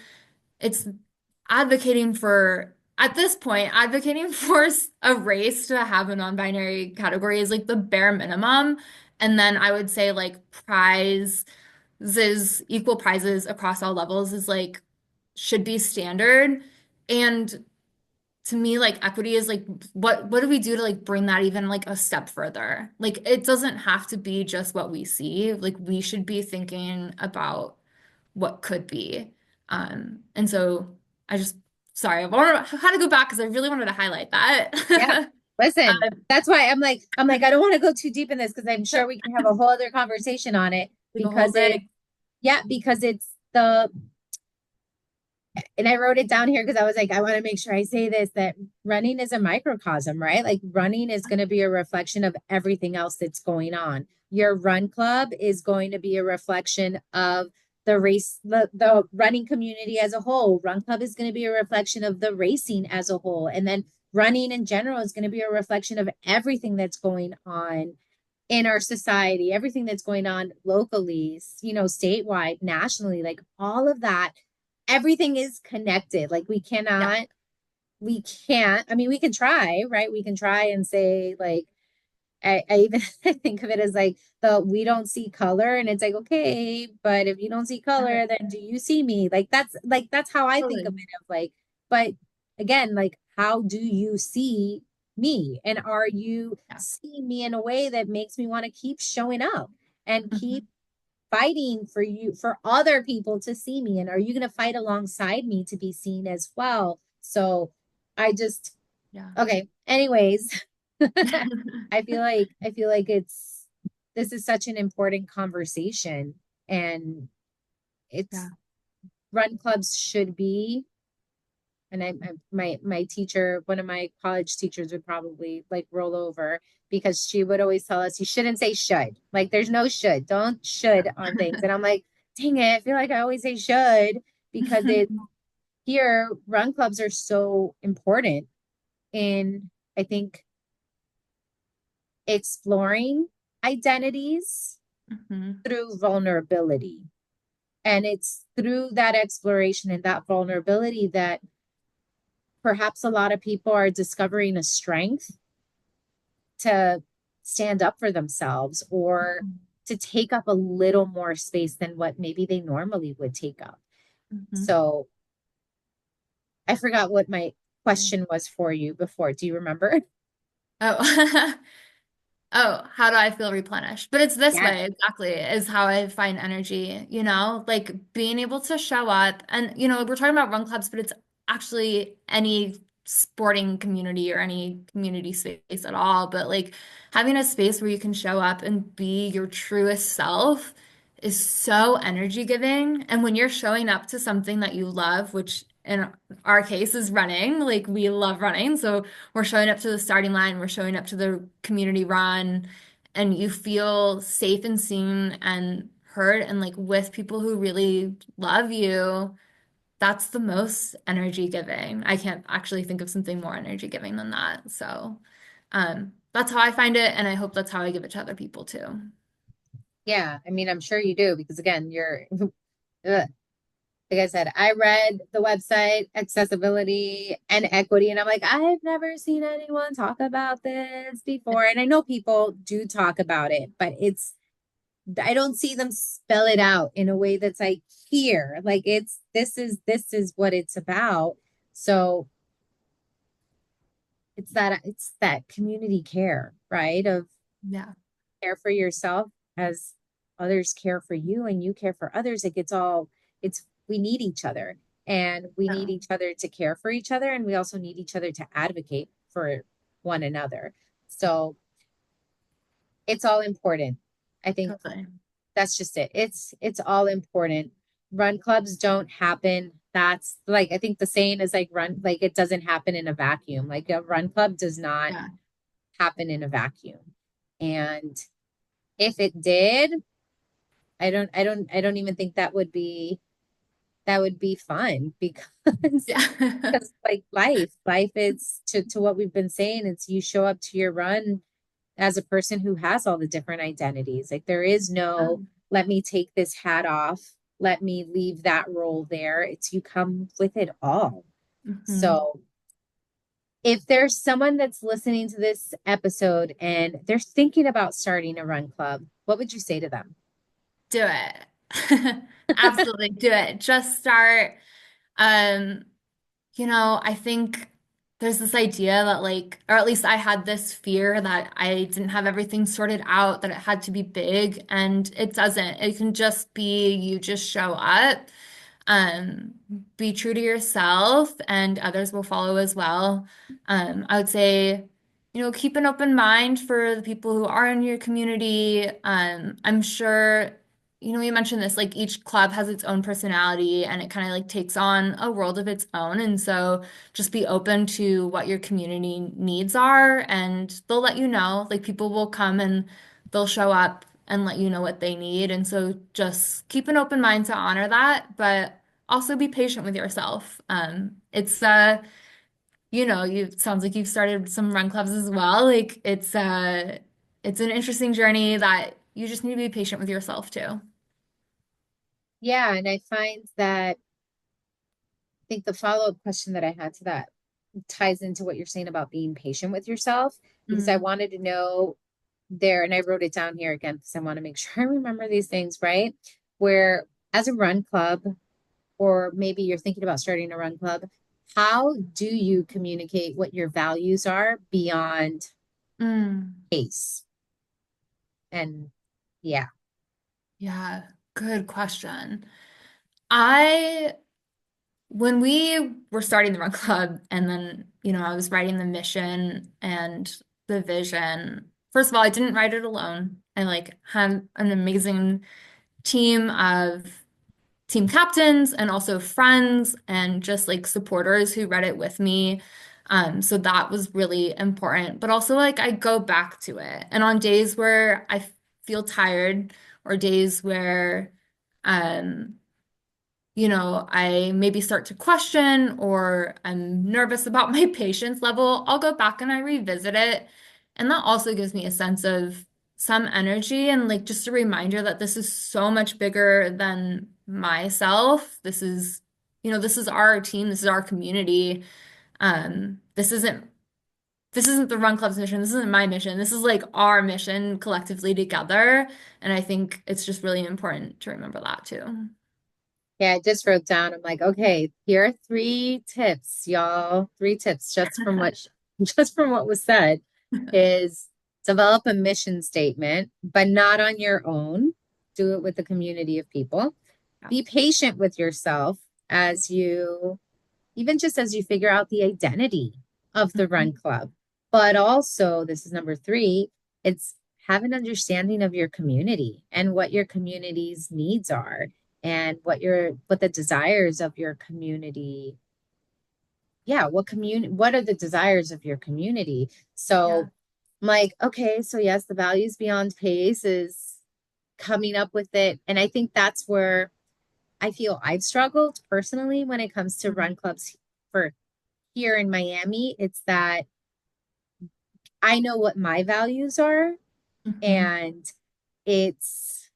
it's advocating for, at this point, advocating for a race to have a non-binary category is like the bare minimum. And then I would say like equal prizes across all levels is like should be standard. And to me, like equity is like what do we do to like bring that even like a step further? Like it doesn't have to be just what we see. Like we should be thinking about what could be. And so I just, sorry, had to go back because I really wanted to highlight yeah. that. Listen, Um, that's why I'm like, I don't want to go too deep in this because I'm sure sure. we can have a whole other conversation on it Like a whole because day. because it's the and I wrote it down here because I was like, I want to make sure I say this that running is a microcosm, right? Like running is going to be a reflection of everything else that's going on. Your run club is going to be a reflection of the race, the running community as a whole. Run club is going to be a reflection of the racing as a whole. And then running in general is going to be a reflection of everything that's going on in our society, everything that's going on locally, statewide, nationally, like all of that, everything is connected. Like Yeah, we can't, I mean, we can try, right? We can try and say, like, I even think of it as like we don't see color, and it's like, okay, but if you don't see color, then do you see me? That's how I think of totally. it of like, but again, like, how do you see me? And are you Yeah. seeing me in a way that makes me want to keep showing up and keep Mhm. fighting for you, for other people to see me? And are you going to fight alongside me to be seen as well? So I just, Yeah. okay. Anyways, I feel like this is such an important conversation, and it's Yeah. run clubs should be, and my teacher, one of my college teachers would probably like roll over because she would always tell us you shouldn't say should. Like there's no should. Don't should on things. And I'm like, dang it, I feel like I always say should because it here run clubs are so important in, I think, exploring identities Mhm. through vulnerability. And it's through that exploration and that vulnerability that perhaps a lot of people are discovering a strength to stand up for themselves or to take up a little more space than what maybe they normally would take up. Mhm. So I forgot what my question was for you before. Do you remember? Oh, oh, how do I feel replenished? But it's this Yes. way, exactly, is how I find energy, like being able to show up. And, we're talking about run clubs, but it's actually any sporting community or any community space at all. But like having a space where you can show up and be your truest self is so energy giving. And when you're showing up to something that you love, which in our case is running, like we love running. So we're showing up to the starting line, we're showing up to the community run, and you feel safe and seen and heard and like with people who really love you. That's the most energy giving. I can't actually think of something more energy giving than that. So, that's how I find it, and I hope that's how I give it to other people too. Yeah. I mean, I'm sure you do because again, ugh, like I said, I read the website accessibility and equity, and I'm like, I've never seen anyone talk about this before. And I know people do talk about it, but I don't see them spell it out in a way that's like here, like this is what it's about. So it's that community care, right? Of Yeah. care for yourself as others care for you and you care for others. It's we need each other, and we need Yeah. each other to care for each other, and we also need each other to advocate for one another. So it's all important. I think Totally. that's just it. It's all important. Run clubs don't happen. That's like I think the saying is like run like it doesn't happen in a vacuum. Like a run club does not Yeah. happen in a vacuum. And if it did, I don't even think that would be fun because Yeah. because like life is to what we've been saying, it's you show up to your run as a person who has all the different identities. Like there is no, let me take this hat off, let me leave that role there. It's you come with it all. Mhm. So if there's someone that's listening to this episode and they're thinking about starting a run club, what would you say to them? Do it. Absolutely do it. Just start. Um, I think there's this idea that like, or at least I had this fear that I didn't have everything sorted out, that it had to be big, and it doesn't. It can just be you just show up, um, be true to yourself, and others will follow as well. I would say, keep an open mind for the people who are in your community. I'm sure, you mentioned this, like each club has its own personality and it kind of like takes on a world of its own. And so just be open to what your community needs are, and they'll let you know. Like people will come and they'll show up and let you know what they need. And so just keep an open mind to honor that, but also be patient with yourself. You sounds like you've started some run clubs as well. Like it's an interesting journey that you just need to be patient with yourself too. Yeah, and I find that I think the follow-up question that I had to that ties into what you're saying about being patient with yourself because I Mm, wanted to know there, and I wrote it down here again because I want to make sure I remember these things, right? Where as a run club, or maybe you're thinking about starting a run club, how do you communicate what your values are beyond mm. pace? And yeah. Yeah, good question. I When we were starting the Run Club, and then, I was writing the mission and the vision. First of all, I didn't write it alone. I like had an amazing team of team captains and also friends and just like supporters who read it with me. So that was really important. But also like I go back to it. And on days where I feel tired or days where um I maybe start to question or I'm nervous about my patience level, I'll go back and I revisit it. And that also gives me a sense of some energy and like just a reminder that this is so much bigger than myself. This is our team, this is our community. This isn't the Run Club's mission, this isn't my mission. This is like our mission collectively together. And I think it's just really important to remember that too. Yeah, I just wrote down, I'm like, okay, here are three tips, y'all. Three tips just from what just from what was said is develop a mission statement, but not on your own. Do it with a community of people. Yeah. Be patient with yourself as you even just as you figure out the identity of the run Mhm. club. But also, this is number three, it's have an understanding of your community and what your community's needs are and what the desires of your community. Yeah, what are the desires of your community? Yeah. So I'm like, okay, so yes, the values beyond pace is coming up with it. And I think that's where I feel I've struggled personally when it comes to run clubs for here in Miami. It's that I know what my values are, Mhm. and it's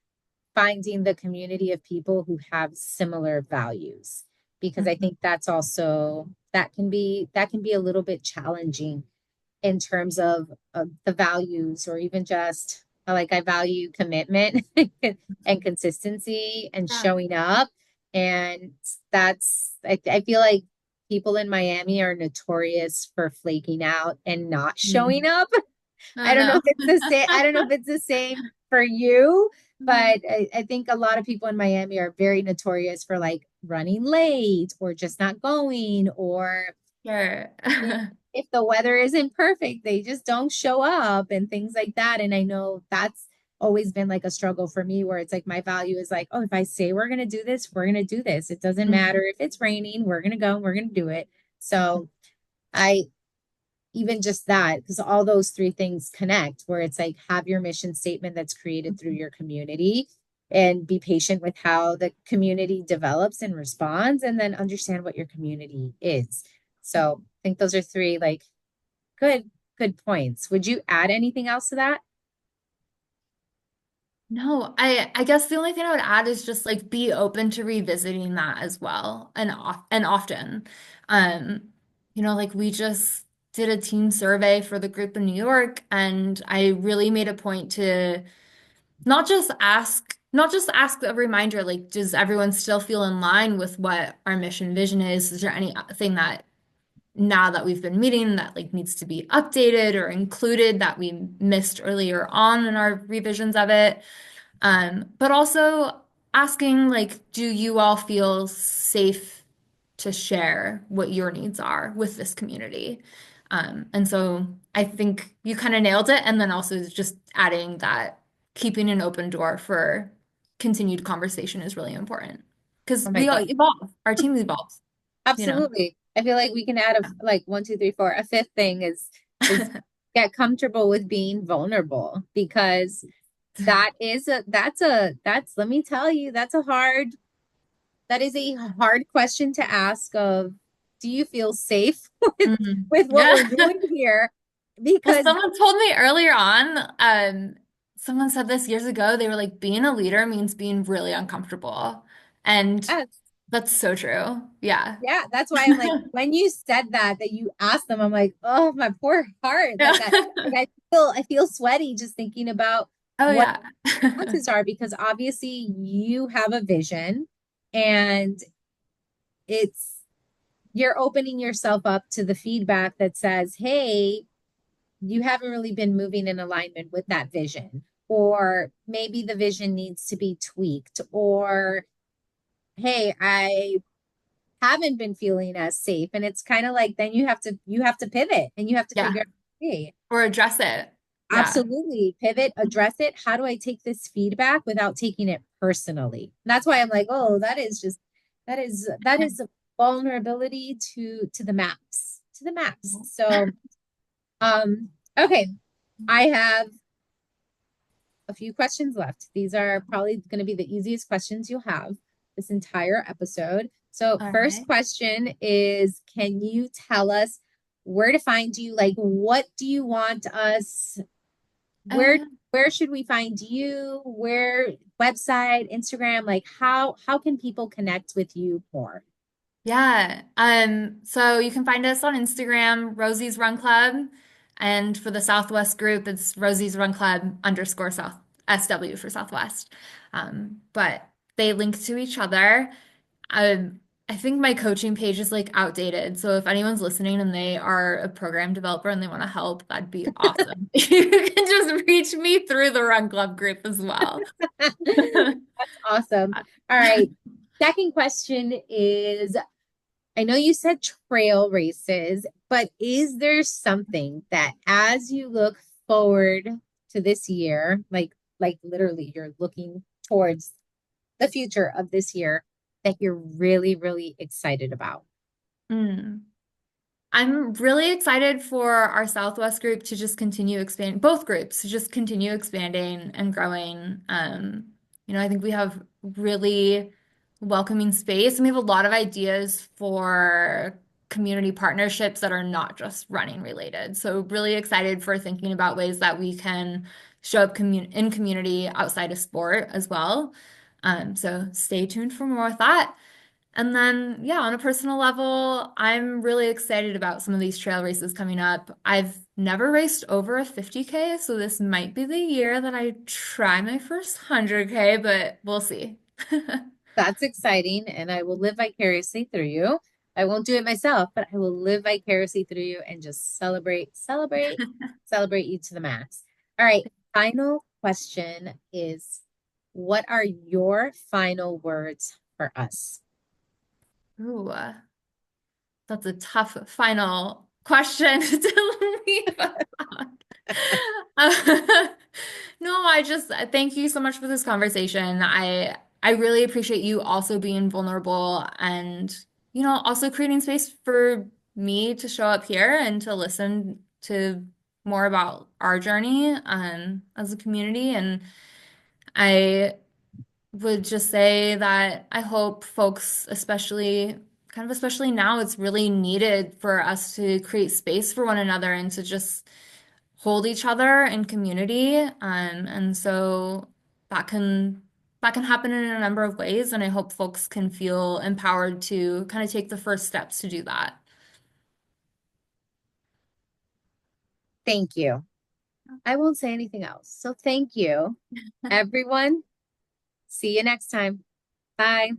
finding the community of people who have similar values because I Mhm. think that's also that can be a little bit challenging in terms of the values or even just like I value commitment and consistency and Yeah. showing up. And I feel like people in Miami are notorious for flaking out and not showing Mm. up. Oh I don't know no. if it's the same. I don't know if it's the same for you, Mhm. but I think a lot of people in Miami are very notorious for like running late or just not going or Sure. if the weather isn't perfect, they just don't show up and things like that. And I know that's always been like a struggle for me where it's like my value is like, oh, if I say we're going to do this, we're going to do this. It doesn't matter if it's raining, we're going to go and we're going to do it. So I, even just that, because all those three things connect, where it's like have your mission statement that's created through your community and be patient with how the community develops and responds, and then understand what your community is. So I think those are three like good, good points. Would you add anything else to that? No, I guess the only thing I would add is just like be open to revisiting that as well and often. Um, like we just did a team survey for the group in New York, and I really made a point to not just ask a reminder, like, does everyone still feel in line with what our mission vision is? Is there anything that now that we've been meeting that like needs to be updated or included that we missed earlier on in our revisions of it? But also asking, like, do you all feel safe to share what your needs are with this community? And so I think you kind of nailed it. And then also just adding that keeping an open door for continued conversation is really important because Oh my we all God. evolve, our team evolves, you know? Absolutely. I feel like we can add a like one, two, three, four. A fifth thing is get comfortable with being vulnerable because that's let me tell you, that is a hard question to ask of do you feel safe Mhm. with what Yeah. we're doing here? Well, Because someone told me earlier on, someone said this years ago, they were like, being a leader means being really uncomfortable. And yes, that's so true. Yeah. yeah, that's why I'm like, when you said that you asked them, I'm like, oh, my poor heart. Yeah. Like I feel sweaty just thinking about Oh, what yeah. responses are because obviously you have a vision and it's you're opening yourself up to the feedback that says, hey, you haven't really been moving in alignment with that vision. Or maybe the vision needs to be tweaked. Or, hey, I haven't been feeling as safe. And it's kind of like then you have to pivot and you have to Yeah. figure out, hey, Or address it. Yeah. absolutely pivot, address it. How do I take this feedback without taking it personally? And that's why I'm like, oh, that is a vulnerability to the maps, to the maps. So, um, okay, I have a few questions left. These are probably going to be the easiest questions you'll have this entire episode. So, All first right. question is, can you tell us where to find you? Like, what do you want us where Uh, where should we find you? Where website, Instagram, like how can people connect with you more? yeah. So you can find us on Instagram, Rosie's Run Club. And for the Southwest group, it's Rosie's Run Club underscore South SW for Southwest. But they link to each other. Um, I think my coaching page is like outdated. So if anyone's listening and they are a program developer and they want to help, that'd be awesome. You can just reach me through the Run Club group as well. That's awesome. All right. Second question is I know you said trail races, but is there something that as you look forward to this year, like literally you're looking towards the future of this year that you're really, really excited about? Mm. I'm really excited for our Southwest group to just continue expanding, both groups to just continue expanding and growing. I think we have really welcoming space and we have a lot of ideas for community partnerships that are not just running related. So really excited for thinking about ways that we can show up in community outside of sport as well. So stay tuned for more of that. And then, yeah, on a personal level, I'm really excited about some of these trail races coming up. I've never raced over a 50K, so this might be the year that I try my first 100K, but we'll see. That's exciting, and I will live vicariously through you. I won't do it myself, but I will live vicariously through you and just celebrate, celebrate, celebrate you to the max. All right, final question is what are your final words for us? Ooh, that's a tough final. question to leave about. Uh, no, I just thank you so much for this conversation. I really appreciate you also being vulnerable and, also creating space for me to show up here and to listen to more about our journey as a community. And I would just say that I hope folks, especially now, it's really needed for us to create space for one another and to just hold each other in community. And so that can that can happen in a number of ways, and I hope folks can feel empowered to kind of take the first steps to do that. Thank you. I won't say anything else. So thank you, everyone. See you next time. Bye.